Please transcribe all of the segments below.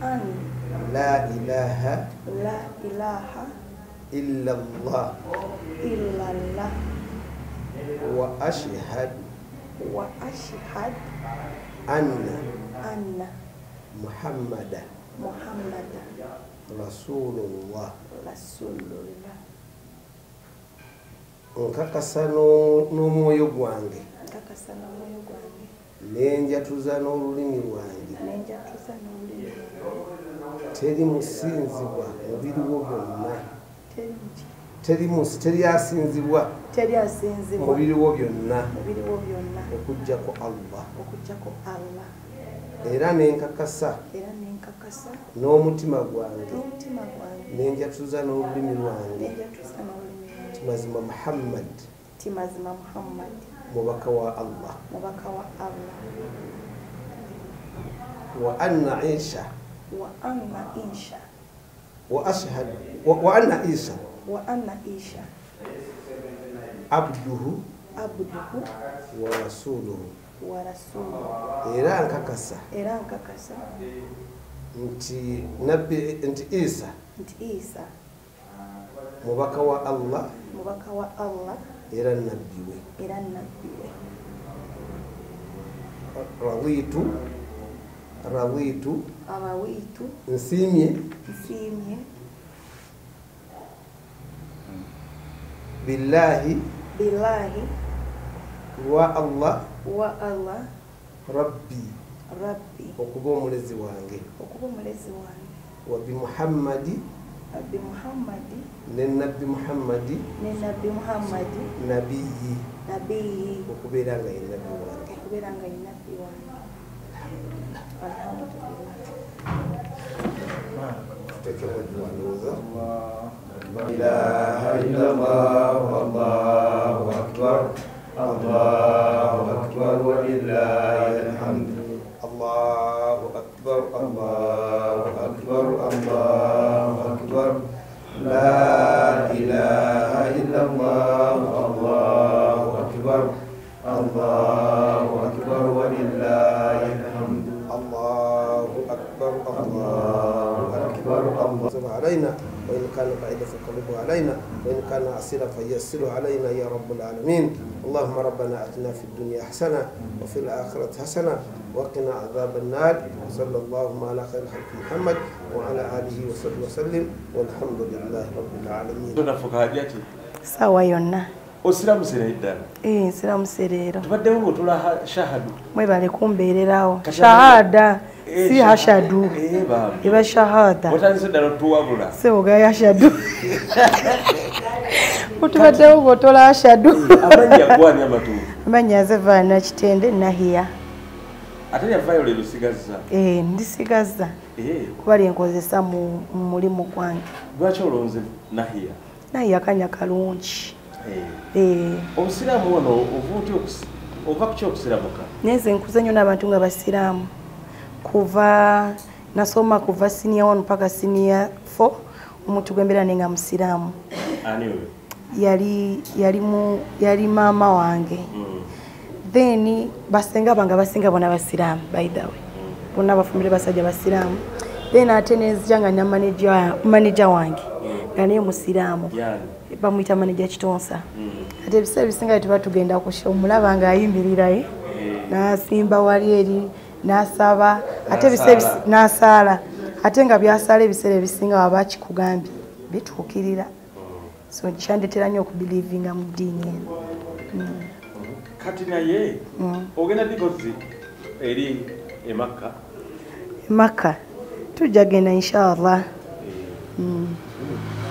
أن لا إله لا إله إلا الله إلا الله وأشهد أن محمدا رسول الله nkakasa n'omwoyo gwange nenjatuza n'olulimi lwange teri musinzibwa mubiriwo byonna teri asinzibwa mubiriwo byonna okujjako Allah era nenkakasa n'omutima gwange nenjatuza n'olulimi lwange timazima Muhammad mubaka wa Allah wa anna Isa abduhu wa rasuluhu era nkakasa nti Isa mubaka wa Allah era nabbi we raditu nsimye billahi wa Allah rabbi okuba omulezi wange wa bi Muhammadi nabbi Muhammadi nabiyyi okubeera nga ye nabbi wange La ilaha illallah wallahu akbar Allahu akbar wa lillahil hamd Allahu akbar Allahu akbar Allahu akbar La ilaha illallah Allahu akbar Allahu akbar wa lillahil hamd Allahu akbar Allahu akbar Allah علينا وإن كان بعيدا فقلبه علينا وإن كان عسيرا فيسره علينا يا رب العالمين اللهم ربنا أتنا في الدنيا حسنة وفي الآخرة حسنة وقنا عذاب النار وصلى اللهم على خير خلق محمد وعلى آله وصحبه وسلم والحمد لله رب العالمين. sawa yonna osiramusere ddala nsiramuserero tubaddewo otula shahadu mwebale kumbeererawo shahada si hashadu iba shahada otandise ddala otuwabula sewoga yashadu otubaddewo bwotola hashadu amanya gwani amatuufu amanya zevaana kitende nahiya ate yavaayo leero sigazza ndisigazza kuba lyenkozesa mu mulimu gwange. Lwaki olonze nahiya? Nahiya kanya kalungi. Obusiraamu wano ova kuki okusiramuka? Neze nkuze nnyo n'abantu nga basiraamu kuva nasoma kuva senior 1 mpaka senior 4 omuntu gwembeera nenga musiraamu. Ani we? yali mama wange. Then basenga banga basinga bona basiraamu by the way. Bonna bafumire basajja basiraamu. Then ate nezijanga na manager wange. Naye musiraamu. Bamuyita manager Kitonsa. Ate ebiseera bisinga tuba tugenda kusha omulaba nga ayimbirira nasimba wali eri nasaba ate ebiseera nasala ate nga byasala ebiseera ebisinga waba kikugambye bituukirira. So kyandetera nnyo okubelievinga mu ddiini eno. Kati naye ogenda dikozi eri Makka? Makka tujja genda inshallah.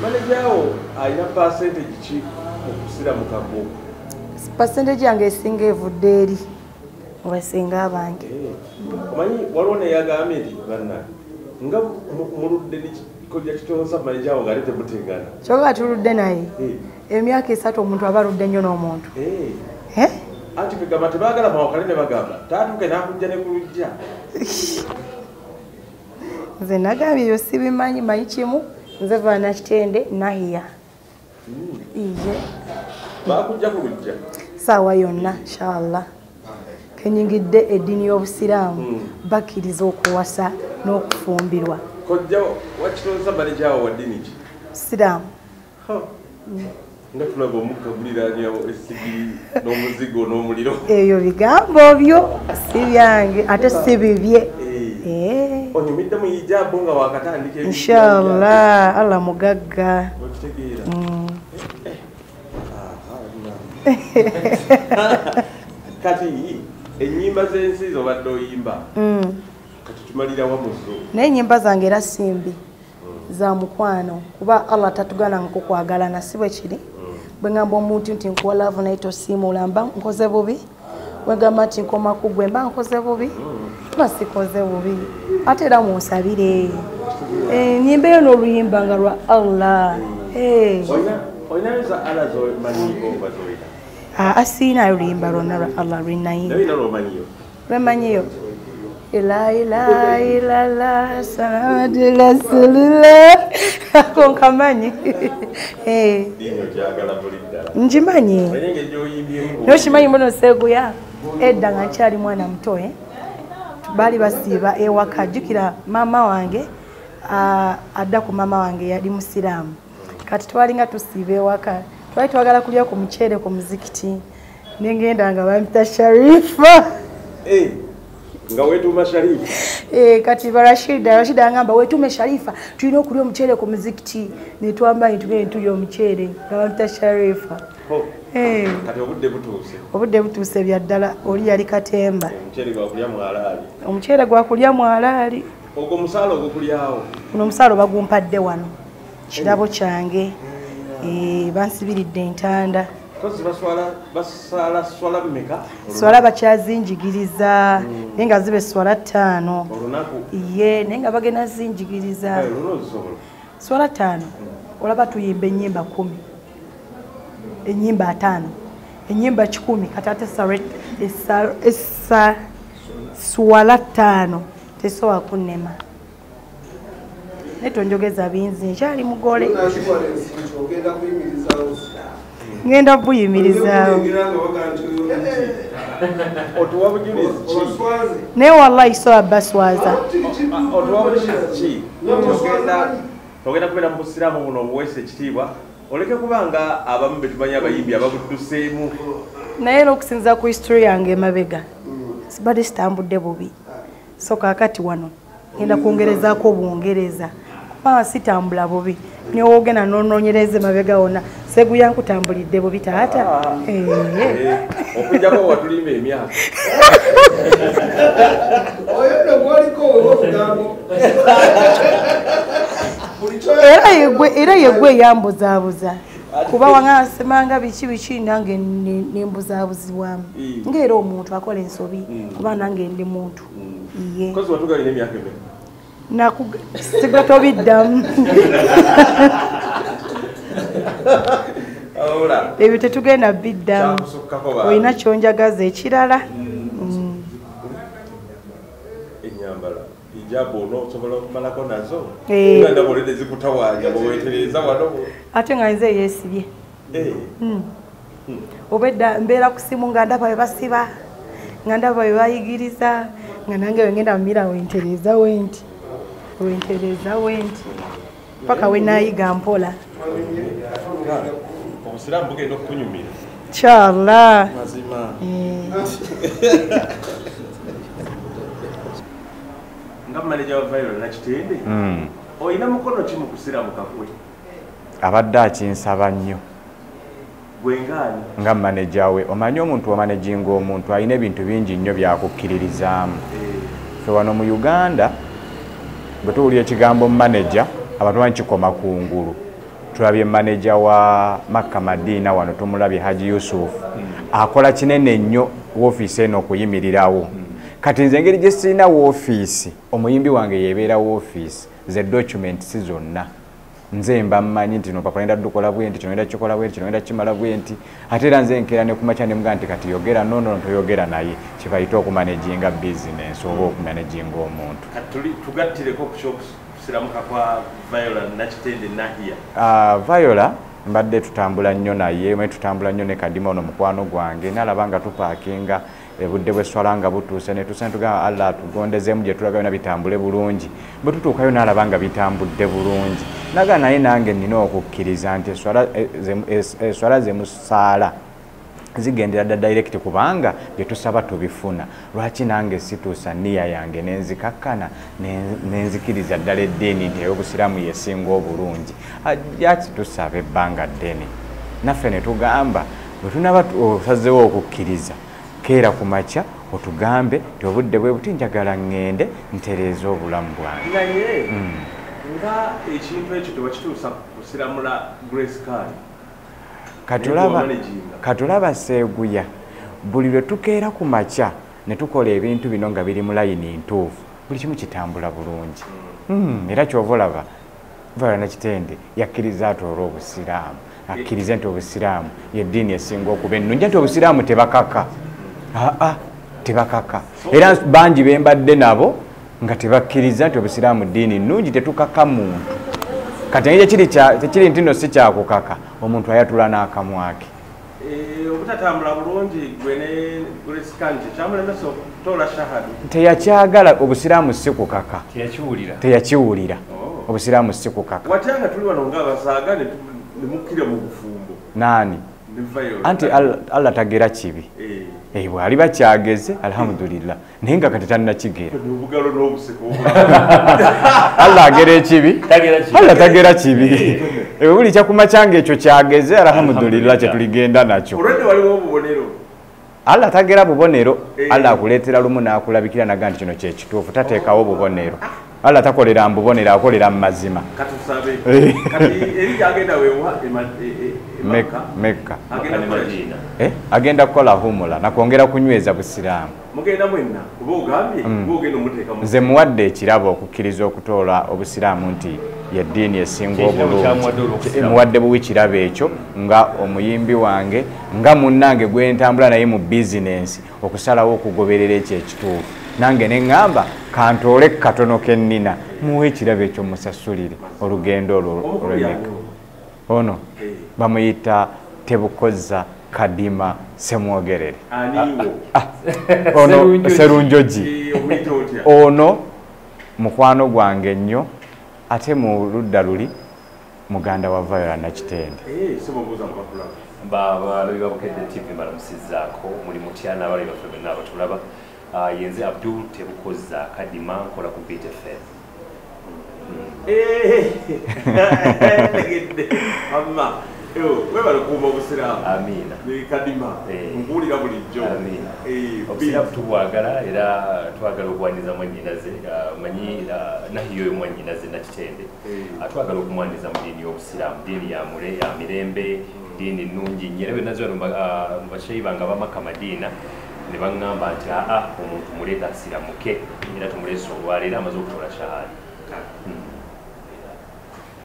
Manajawo ayina percentage ki okusiramuka gwo? Percentage yange esinga evudde eri obasinga abange. Omanyi waliwo neyagambye nti banna nga muludde kojja Kitonsa manajawo nga alete mutegana. Kyoga tuludde naye emyaka 3 omuntu aba aludde nnyo n'omuntu. Ati kugamba tebaagala mawakale ne bagamba taatuke nakujja ne ku lujja. Nze nagambye ebyo sibimanyi, manyi kimu nze vaana kitende nahiya. Ije bakujja ku lujja sawa yonna inshallah. kenyingidde eddiini y'obusiraamu bakkiriza okuwasa n'okufumbirwa. Kojja wakitooza manager wa ddiini ki? Siraamu. Nga tulaba omukaguliranya essigiri n'omuzigo n'omuliro. Ebyo bigambo byo si byange ate si bibye. Onyumidde mu hijaabu nga wakatandika inshallah Allah mugagga. Okitegeera. Kati ennyimba z'ensi z'obadde oyimba kati tumalira wamuzo n'ennyimba zange era simbi za mukwano kuba Allah tatugana nkukwagalana si bwe kiri bwe ngamba omuntu nti nkuwa love naye tosiimula mba nkoze bubi bwe ngamba nti nkoma kugwe mba nkoze bubi mba sikoze bubi ate era munsabire ennyimba eyo n'oluyimba nga lwa Allah. oyinza ala zomanyiiko oba zoyina? Asiina oluyimba lwonna lwa Allah lwenayimba. Nabina lwomanyiyo? Lwemanyiyo. La ilaha illallah salamatu rasulillah konkamanyi dino jagala bulidda njimanyi oyenge joyimbye noshimanyi mbono seguya edda nga nkyali mwana muto bali basiiba ewaka jukira mama wange adda ku mama wange yali musiraamu kati twalinga tusiiba ewaka twali twagala kulya ku muceere ku muzikiti nengenda nga bampita Sharifa nga wetuuma Sharifa kati Rashida angamba wetuume Sharifa tulina okulya omuceere ku muzikiti netwambaye tugende tulya omuceere nga bampita Sharifa. Kati obudde butuuse? Obudde butuuse bya ddala oli yali Katemba. Omuceere gwakulya mwalaali? Omuceere gwakulya mwalaali. Ogwo omusaala ogukulyawo? Guno omusaala bagumpadde wano kirabo kyange bansibiridde entanda. Kozi basala swala mmeka? Swala bakyazinjigiriza naye nga zibe swala 5 olunaku. Ye naye nga bagenda zinjigiriza swala 5 olaba tuyimba ennyimba 10 ennyimba 5 ennyimba 10 katate swala 5 tesobola kunnema netonjogeza binzi nkyali mugole ngenda buyimirizaawo otuwa bujulizi ki? naye wallahi so abbaswaza otuwa bujulizi ki? ogenda kubeera mu busiraamu buno obuweesa ekitiibwa oleke kubanga abamu betumanyi abayimbi ababudduseemu naye n'okusinza ku history yange emabega sibadde sitambudde bubi so kaakati wano ngenda kwongerezaako obwongereza kubanga sitambula bubi niwoogenda nonoonyereza emabega wonna seguya nkutambulidde bubi taata okujjako watulimba emyaka era yegwe eyambuzaabuza kuba wangasemanga biki nange nembuzaabuzibwamu ngaera omuntu akola ensobi kuba nange ndi muntu iye sigwe tobiddamu ebyo tetugenda biddamu olina kyonjagaza ekirala enyambala ijabu osobola okumalako nazo uganda bolede zikutawanya bowetereza wano ate nga nze yeesibye obedda mbeera ku simu nga ndaba basiba nga ndaba bayigiriza nga nange wengenda mumira wentereza wenti paka wenayiga mpola obusiraamu bugenda okukunyumira inshallah mazima nga manager wa Viola Nakitende oyina mukono ki mu kusiramuka kwe? Abadde akinsaba nnyo gwengaani nga manager we omanyi omuntu omanaginga omuntu alina ebintu bingi nnyo byakukkiririzaamu fe wano mu Uganda bwe tuwulira ekigambo manager abantu bangi kikoma kungulu tulabye manager wa Makka Madina wano tumulabye Haji Yusuf akola kinene nnyo woofiisi eno okuyimirirawo kati nze engeri gye sirina woofiisi omuyimbi wange yebeera woofiisi ze document si zonna nze mba mmanyi nti no papa nenda dukola bwenti kino nenda kikola bwenti kino nenda kimala bwenti ate era nze nkeera ne kumakya ne mga nti kati yogera nono toyogera naye kibayita okumanaginga business oba okumanaginga omuntu tugattireko kusiramuka kwa Viola Nakitende Nahia. Viola mbadde tutambula nnyo naye mwe tutambula nnyo ne Kadima ono mukwano gwange nalaba nga tupaakinga ebudde bw'esswala nga butuuse ne tusa ne tugamba Allah atugondezeemu gye tulaga byonna bitambule bulungi bwe tutuukayo n'alaba nga bitambudde bulungi naga naye nange nina okukkiriza nti esswala ze musaala zigendera dda direct kubanga bye tusaba tubifuna lwaki nange situusa nniya yange nenzikakkana nenzikiriza ddala eddiini nti ey'obusiraamu yesinga obulungi ajaki tusaba ebbanga ddene naffe ne tugamba bwe tunaba osazeewo okukkiriza keera ku makya otugambe ti obudde bwe buti njagala ŋŋende ntereeza obulamu bwange naye nga ekintu ekyo tewakituusa kusiramula Grace Card katulaba seeguya buli lwe tukeera ku makya ne tukola ebintu bino nga biri mu layini ntuufu buli kimu kitambula bulungi era kyova olaba Viola Nakitende yakkiriza atoola obusiraamu akkirize nti obusiraamu yeddiini esinga okuba ennungi nti obusiraamu tebakaka tebakaka era bangi bembadde nabo nga tebakkiriza nti obusiraamu ddiini nnungi tetukaka muntu kati ngeri tekiri nti nno si kyakukaka omuntu ayatula n'akamwa ke obutatambula bulungi gwe ne Grace Card kyamulemesa okutoola shahada teyakyagala obusiraamu si kukaka teyakiwulira obusiraamu si kukaka watyanga tuli wano ng'abasaaga ne mukkira mu bufumbo naani anti Allah tagera kibi bw'ali bakyageze alhamdulillah naye nga kati tannakigera Allah agera ekibi Allah tagera kibi buli kyakumakyanga ekyo kyageze alhamdulillah kyetuligenda nakyo Allah tagera bubonero Allah akuleetera lumu n'akulabikira naga nti kino kyekituufu tateekawo bubonero Allah takolera mbubonero akolera mu mazima Mekka agenda kukola humula nakwongera kunyweza busiraamu nze muwadde ekirabo okukkiriza okutoola obusiraamu nti yeddiini esinga obulungi muwadde buwi kirabo ekyo nga omuyimbi wange nga munnange gwentambula naye mu bizinensi okusalawo okugoberera ekyo ekituufu nange ne ŋŋamba kantoole katono kennina muwe ekirabo ekyo musasulire olugendo olw'Emeka ono bamuyita Tebukoza Kadima Semwogerere ono Serunjoji ono mukwano gwange nnyo ate mu ludda luli muganda wa Viola Nakitende balabi babukedde TV balamusizaako muli mutya n'abalabi baffe bonna abatulaba yenze Abdul Tebukoza Kadima nkola ku Beat FM amma webale kuuma obusiraamu amiina Kadima nkuwulira bulijjo obusiraamu tubwagala era twagala okuwandiza mwannyinaze manyi nahiyo oyo mwannyinaze Nakitende twagala okumwandiza mu ddiini y'obusiraamu ddiini ya mirembe ddiini nnungi nnyo era benazi bano mu basheyi bange abamaka Madiina ne baŋŋamba nti omuntu muleeta asiramuke era tumuleese olwaleero amaze okutoola shahada